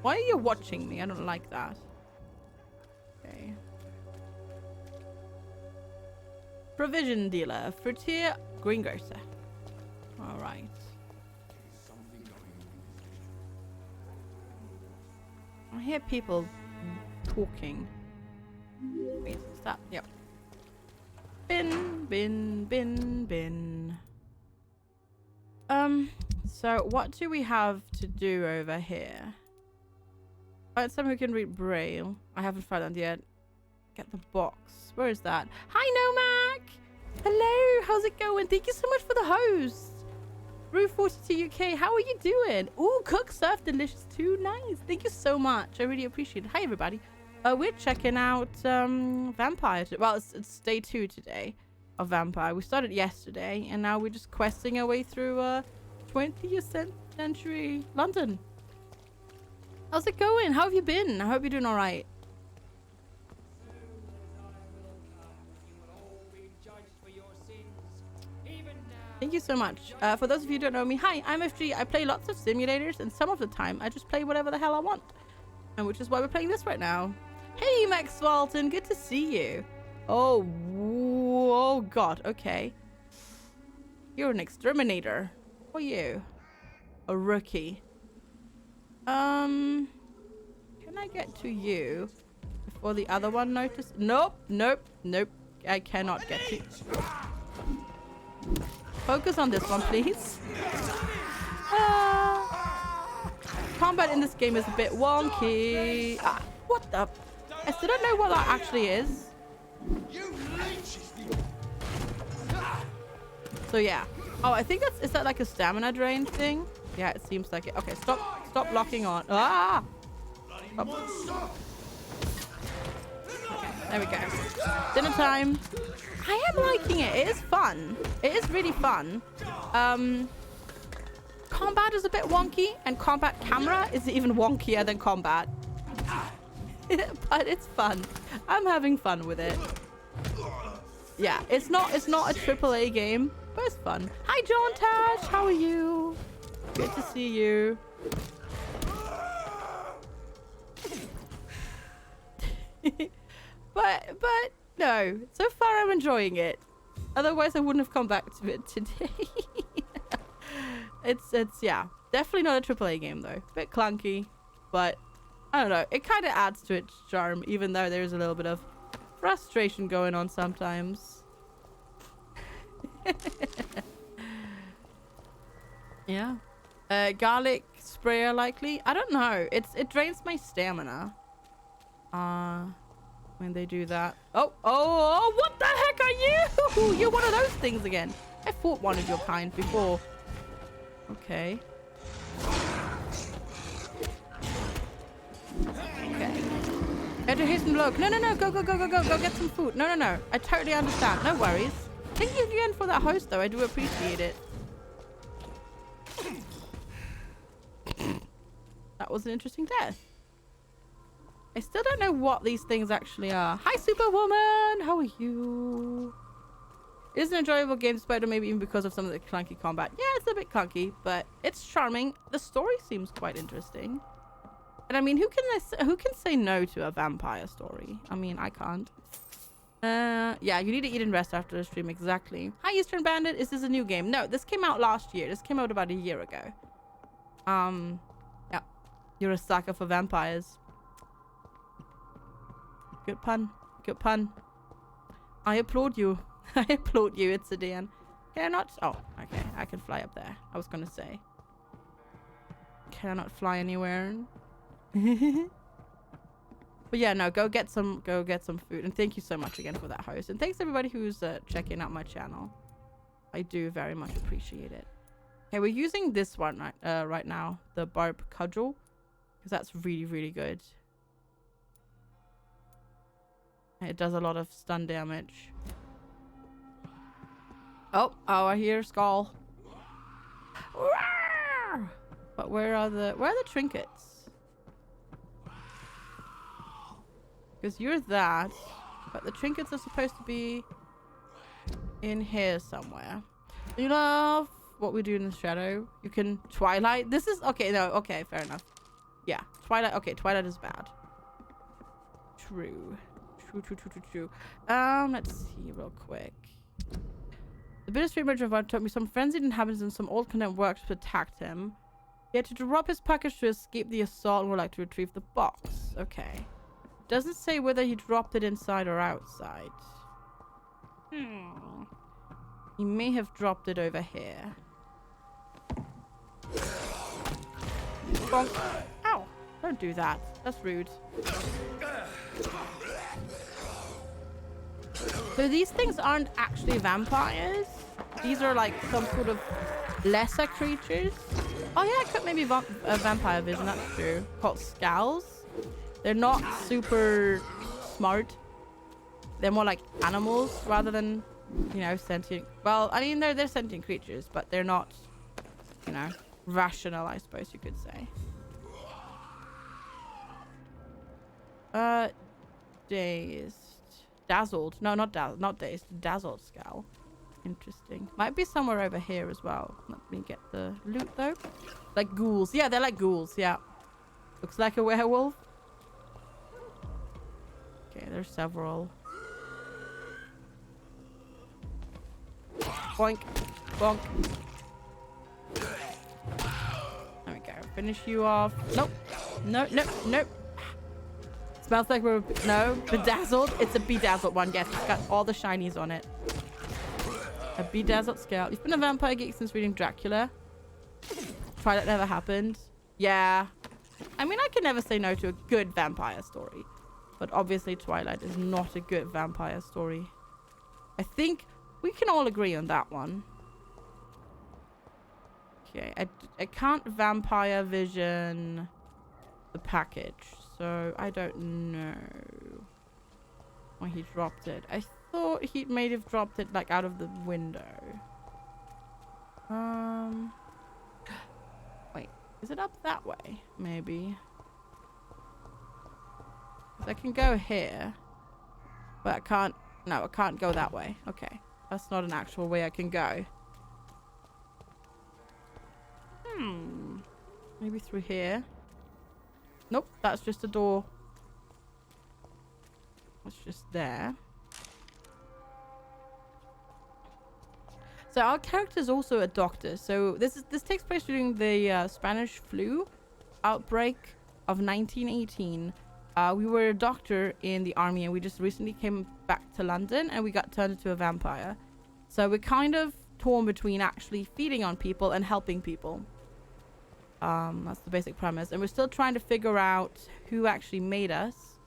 Why are you watching me? I don't like that. Okay. Provision dealer. Fruitier greengrocer. Alright. I hear people talking. Wait, stop. Yep. Bin, bin, bin, bin. So what do we have to do over here? Find someone who can read Braille. I haven't found that yet. Get the box. Where is that? Hi, Nomac! Hello, how's it going? Thank you so much for the host. Rue 42 UK, how are you doing? Ooh, cook surf delicious too. Nice. Thank you so much. I really appreciate it. Hi, everybody. We're checking out Vampire. Well, it's day 2 today of Vampire. We started yesterday, and now we're just questing our way through 20th century London. How's it going? How have you been? I hope you're doing all right. Thank you so much. For those of you who don't know me, hi, I'm FG. I play lots of simulators, and some of the time I just play whatever the hell I want. And which is why we're playing this right now. Hey, Max Walton, good to see you. Oh, oh God, okay. You're an exterminator. Who are you? A rookie. Can I get to you before the other one notices? Nope, nope, nope. I cannot get to. Focus on this one, please. Combat in this game is a bit wonky. What the? I still don't know what that actually is. So yeah. Oh, I think is that like a stamina drain thing? Yeah, it seems like it. Okay, stop locking on. Stop. There we go. Dinner time. I am liking it. It is fun. It is really fun. Combat is a bit wonky, and combat camera is even wonkier than combat. But it's fun. I'm having fun with it. Yeah, it's not a AAA game, but it's fun. Hi, John Tash. How are you? Good to see you. but no, so far I'm enjoying it. Otherwise I wouldn't have come back to it today. it's yeah, definitely not a AAA game though. Bit clunky, but I don't know, it kind of adds to its charm, even though there's a little bit of frustration going on sometimes. Yeah. Garlic sprayer likely. I don't know. It drains my stamina. When they do that. Oh, what the heck are you? You're one of those things again. I fought one of your kind before. Okay. Okay. Go to hasten bloke. No. Go get some food. No. I totally understand. No worries. Thank you again for that host though. I do appreciate it. That was an interesting death. I still don't know what these things actually are. Hi, Superwoman! How are you? It is an enjoyable game, despite maybe even because of some of the clunky combat. Yeah, it's a bit clunky, but it's charming. The story seems quite interesting. And I mean, who can say no to a vampire story? I mean, I can't. Yeah, you need to eat and rest after the stream, exactly. Hi, Eastern Bandit. Is this a new game? No, this came out last year. This came out about a year ago. Yeah. You're a sucker for vampires. Good pun. Good pun. I applaud you. I applaud you, it's a Dan. Can I not? Oh, okay. I can fly up there. I was gonna say. Can I not fly anywhere? But yeah, no, go get some food. And thank you so much again for that host. And thanks everybody who's checking out my channel. I do very much appreciate it. Okay, we're using this one right now, the barb cudgel, because that's really, really good. It does a lot of stun damage. Oh, I hear Skull. But where are the trinkets? Because you're that, but the trinkets are supposed to be in here somewhere. You know what we do in the shadow? You can Twilight. This is okay. No, okay, fair enough. Yeah, Twilight. Okay, Twilight is bad. True. Let's see real quick. The bitter street merchant told me some frenzied inhabitants and some old condemned workshops attacked him. He had to drop his package to escape the assault and would like to retrieve the box. Okay. Doesn't say whether he dropped it inside or outside. He may have dropped it over here. Bonk. Ow! Don't do that. That's rude. So these things aren't actually vampires. These are like some sort of lesser creatures. Oh yeah, it could maybe a vampire vision, that's true. Called Scowls. They're not super smart. They're more like animals rather than, you know, sentient. Well, I mean, they're sentient creatures, but they're not, you know, rational, I suppose you could say. Dazed. Dazzled. No, not dazed. Dazzled Scowl. Interesting. Might be somewhere over here as well. Let me get the loot though. Like ghouls. Yeah, they're like ghouls. Yeah. Looks like a werewolf. Okay, there's several. Boink. Bonk. There we go. Finish you off. Nope. No, no, nope. Smells like we're... No. Bedazzled. It's a bedazzled one. Yes, it's got all the shinies on it. A bedazzled scale. You've been a vampire geek since reading Dracula. Twilight never happened. Yeah. I mean, I can never say no to a good vampire story. But obviously Twilight is not a good vampire story. I think we can all agree on that one. Okay. I can't vampire vision the package. So I don't know why he dropped it. I thought he may have dropped it like out of the window. Wait, is it up that way? Maybe. 'Cause I can go here, but I can't. No, I can't go that way. Okay, that's not an actual way I can go. Maybe through here. Nope, that's just a door. It's just there. So our character is also a doctor. So this takes place during the Spanish flu outbreak of 1918. We were a doctor in the army, and we just recently came back to London, and we got turned into a vampire. So we're kind of torn between actually feeding on people and helping people. That's the basic premise, and we're still trying to figure out who actually made us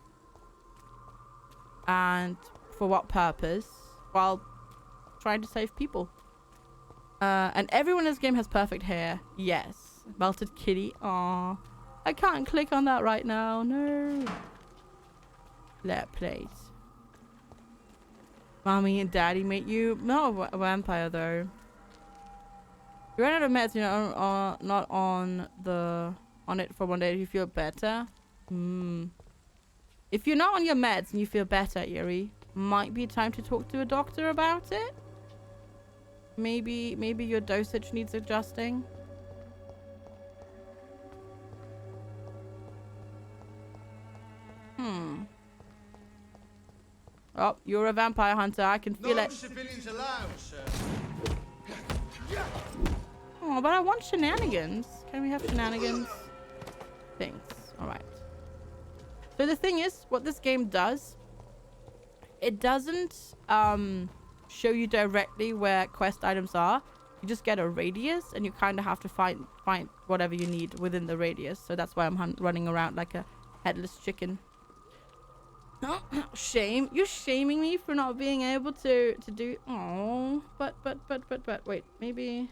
and for what purpose, while trying to save people. And everyone in this game has perfect hair. Yes. Melted kitty. Aww. I can't click on that right now. No. Let plate. Mommy and daddy made you. Not a vampire though. You ran out of meds, you know, not on it for one day if you feel better. If you're not on your meds and you feel better, Eerie, might be time to talk to a doctor about it. Maybe your dosage needs adjusting. Oh, you're a vampire hunter. I can feel it. Civilians allowed, sir. Oh, but I want shenanigans. Can we have shenanigans? Thanks. Alright. So the thing is, what this game does, it doesn't show you directly where quest items are. You just get a radius, and you kind of have to find whatever you need within the radius. So that's why I'm running around like a headless chicken. Shame. You're shaming me for not being able to do... Oh, but wait, maybe...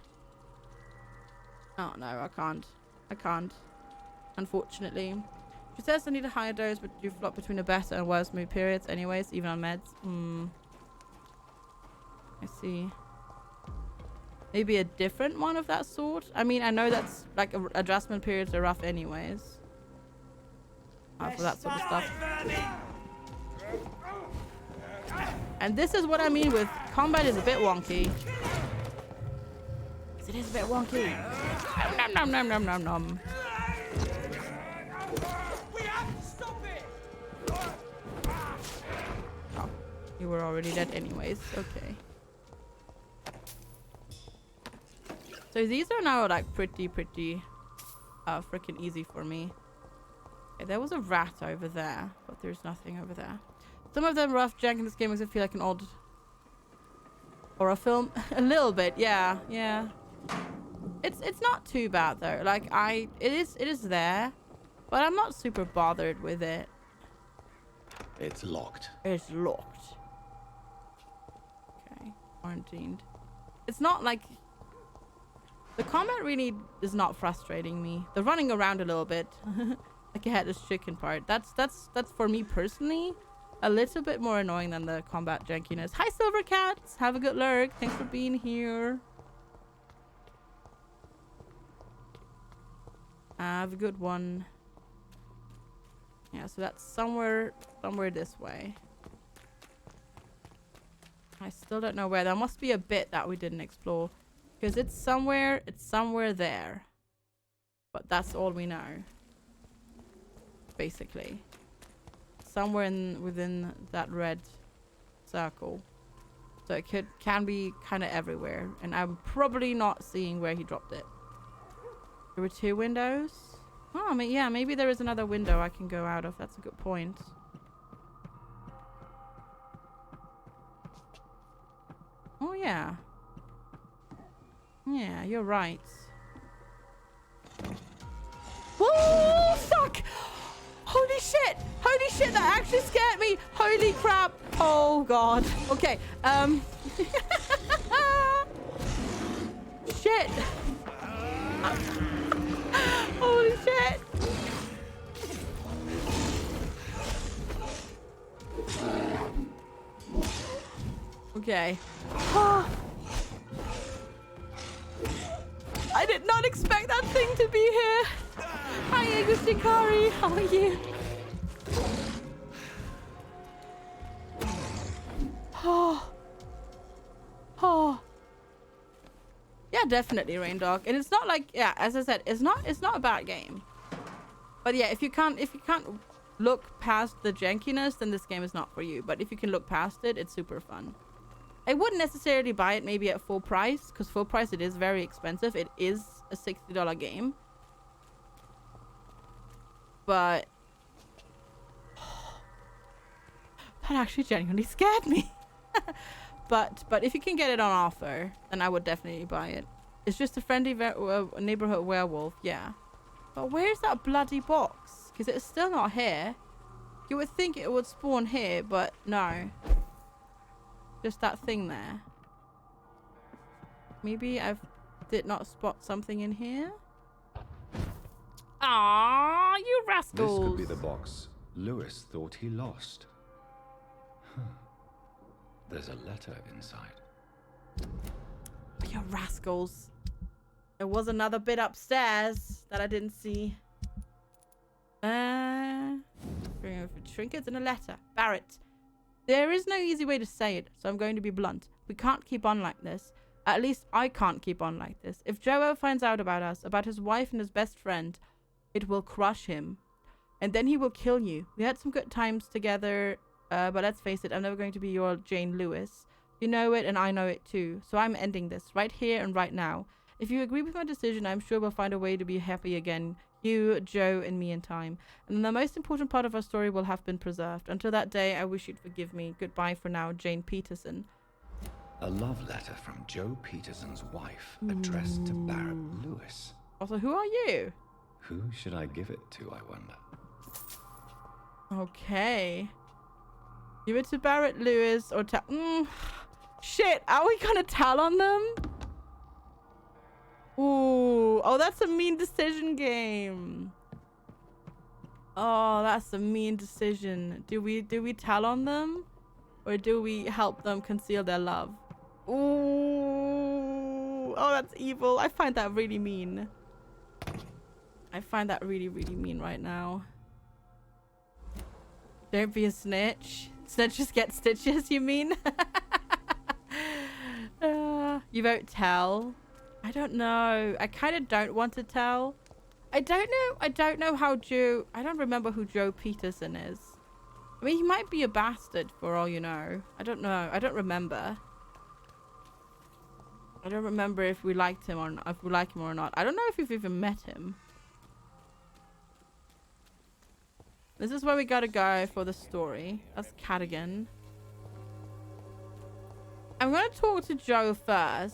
Oh, no, I can't. Unfortunately. She says I need a higher dose, but you flop between a better and worse mood periods anyways, even on meds. I see. maybe a different one of that sort. I mean, I know that's like adjustment periods are rough anyways. For that sort of stuff. And this is what I mean with combat is a bit wonky. It is a bit wonky. Nom nom nom nom nom nom. Oh, you were already dead anyways. Okay. So these are now like pretty freaking easy for me. Okay, there was a rat over there, but there's nothing over there. Some of them rough jank in this game makes it feel like an old horror film. A little bit, yeah. It's not too bad though. Like it is there, but I'm not super bothered with it. It's locked. It's locked. Okay, quarantined. It's not like the combat really is not frustrating me. The running around a little bit, like a headless chicken part. That's for me personally a little bit more annoying than the combat jankiness. Hi, Silver Cats. Have a good lurk. Thanks for being here. Have a good one. Yeah, so that's somewhere this way. I still don't know where. There must be a bit that we didn't explore. Because it's somewhere there. But that's all we know. Basically. Somewhere within that red circle. So it can be kind of everywhere. And I'm probably not seeing where he dropped it. There were 2 windows. Oh, I mean, yeah, maybe there is another window I can go out of. That's a good point. Oh, yeah. Yeah, you're right. Whoa, fuck! Holy shit! Holy shit, that actually scared me! Holy crap! Oh, God. Okay, shit! Holy shit! Okay. I did not expect that thing to be here. Hi, Agustikari. How are you? Oh. Yeah, definitely, Rain Dog. And it's not like, yeah, as I said, it's not a bad game. But yeah, if you can't look past the jankiness, then this game is not for you. But if you can look past it, it's super fun. I wouldn't necessarily buy it maybe at full price, because full price it is very expensive. It is a $60 game. But that actually genuinely scared me. But if you can get it on offer, then I would definitely buy it. It's just a friendly neighborhood werewolf, yeah. But where's that bloody box? Because it's still not here. You would think it would spawn here, but no. Just that thing there. Maybe I did not spot something in here. Ah, you rascals! This could be the box Lewis thought he lost. Huh. There's a letter inside. You rascals. There was another bit upstairs that I didn't see. Trinkets and a letter. Barrett. There is no easy way to say it, so I'm going to be blunt. We can't keep on like this. At least I can't keep on like this. If Joe ever finds out about us, about his wife and his best friend, it will crush him. And then he will kill you. We had some good times together, but let's face it, I'm never going to be your Jane Lewis. You know it, and I know it too. So I'm ending this, right here and right now. If you agree with my decision, I'm sure we'll find a way to be happy again. You, Joe, and me in time. And the most important part of our story will have been preserved. Until that day, I wish you'd forgive me. Goodbye for now, Jane Peterson. A love letter from Joe Peterson's wife, addressed to Barrett Lewis. Also, who are you? Who should I give it to, I wonder? Okay. Give it to Barrett Lewis or tell... Shit, are we gonna tell on them? Ooh. Oh, that's a mean decision game. Oh, that's a mean decision. Do we tell on them? Or do we help them conceal their love? Ooh. Oh, that's evil. I find that really mean. I find that really, really mean right now. Don't be a snitch. Snitches get stitches, you mean? You won't tell. I don't know. I kind of don't want to tell. I don't know how Joe... I don't remember who Joe Peterson is. I mean, he might be a bastard for all you know. I don't know. I don't remember. I don't remember if we liked him or not, if we like him or not. I don't know if we've even met him. This is where we gotta go for the story. That's Cadigan. I'm gonna talk to Joe first.